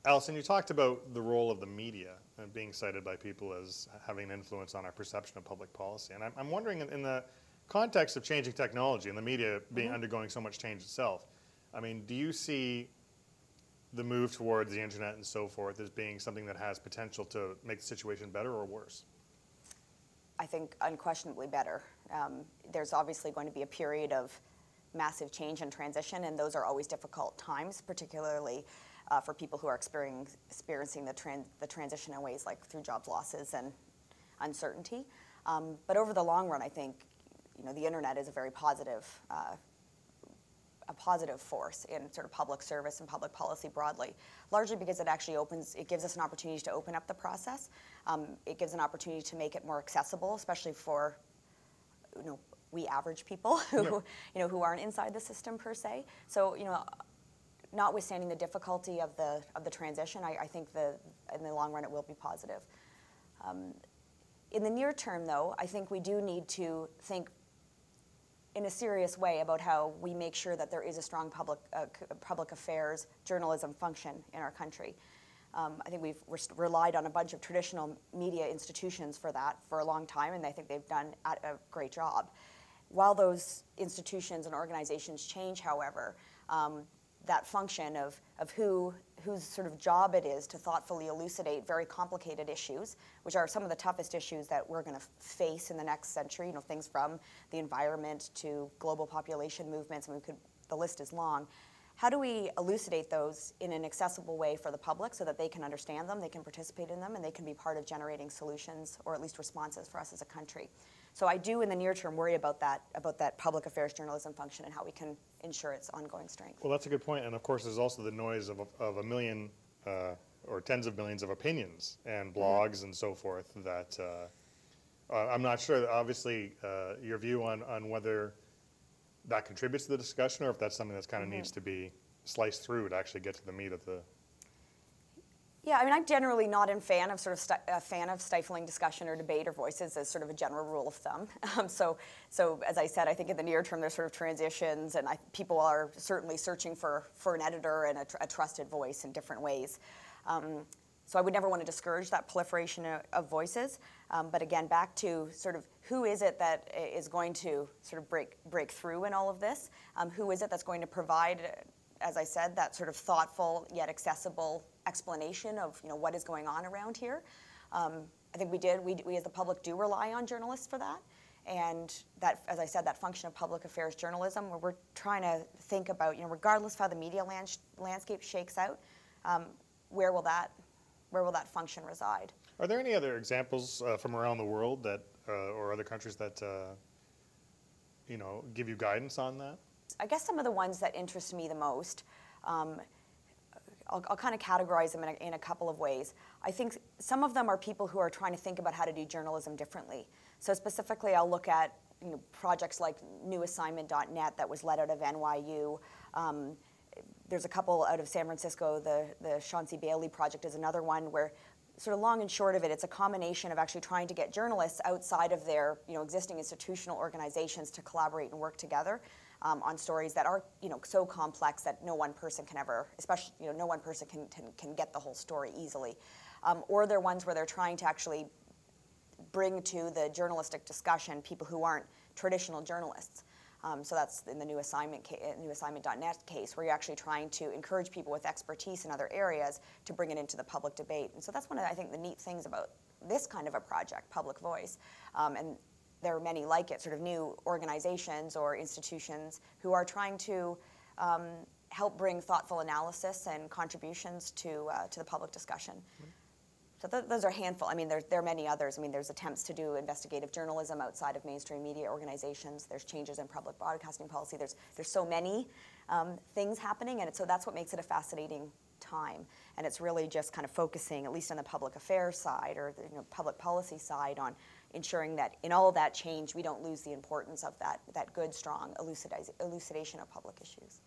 Alison, you talked about the role of the media and being cited by people as having an influence on our perception of public policy. And I'm wondering, in the context of changing technology and the media being undergoing so much change itself, I mean, do you see the move towards the internet and so forth as being something that has potential to make the situation better or worse? I think unquestionably better. There's obviously going to be a period of massive change and transition, and those are always difficult times, particularly for people who are experiencing the transition in ways like through job losses and uncertainty. But over the long run, I think the internet is a very positive force in sort of public service and public policy broadly, largely because it gives us an opportunity to open up the process. It gives an opportunity to make it more accessible, especially for we average people who who aren't inside the system per se. So notwithstanding the difficulty of the transition, I think in the long run it will be positive. In the near term, though, I think we do need to think in a serious way about how we make sure that there is a strong public affairs journalism function in our country. I think we've relied on a bunch of traditional media institutions for that for a long time, and I think they've done a great job. While those institutions and organizations change, however, that function of whose sort of job it is to thoughtfully elucidate very complicated issues, which are some of the toughest issues that we're going to face in the next century, things from the environment to global population movements, and the list is long. How do we elucidate those in an accessible way for the public so that they can understand them, they can participate in them, and they can be part of generating solutions or at least responses for us as a country? So I do, in the near term, worry about that public affairs journalism function and how we can ensure its ongoing strength. Well, that's a good point. And of course, there's also the noise of a million or tens of millions of opinions and blogs and so forth that I'm not sure, obviously, your view on whether that contributes to the discussion or if that's something that's kind of needs to be sliced through to actually get to the meat of the... Yeah, I mean, I'm generally not a fan of stifling discussion or debate or voices as sort of a general rule of thumb. So as I said, I think in the near term there's sort of transitions, and people are certainly searching for an editor and a trusted voice in different ways. So I would never want to discourage that proliferation of voices. But again, back to sort of who is it that is going to sort of break through in all of this? Who is it that's going to provide, as I said, that sort of thoughtful yet accessible explanation of what is going on around here? I think we as the public do rely on journalists for that. And that, as I said, that function of public affairs journalism, where we're trying to think about, regardless of how the media landscape shakes out, where will that function reside? Are there any other examples from around the world that, or other countries that, give you guidance on that? I guess some of the ones that interest me the most, I'll kind of categorize them in a couple of ways. I think some of them are people who are trying to think about how to do journalism differently. So specifically, I'll look at projects like newassignment.net that was led out of NYU. There's a couple out of San Francisco. The Chauncey Bailey project is another one where, sort of long and short of it, it's a combination of actually trying to get journalists outside of their existing institutional organizations to collaborate and work together on stories that are so complex that no one person can ever, especially no one person can get the whole story easily. Or they're ones where they're trying to actually bring to the journalistic discussion people who aren't traditional journalists. So that's in the newassignment.net case, where you're actually trying to encourage people with expertise in other areas to bring it into the public debate. And so that's one of, I think, the neat things about this kind of a project, Public Voice. And there are many like it, sort of new organizations or institutions who are trying to help bring thoughtful analysis and contributions to the public discussion. So those are a handful. I mean, there are many others. I mean, there's attempts to do investigative journalism outside of mainstream media organizations. There's changes in public broadcasting policy. There's so many things happening, and so that's what makes it a fascinating time. And it's really just kind of focusing, at least on the public affairs side or the public policy side, on ensuring that in all of that change, we don't lose the importance of that good, strong elucidation of public issues.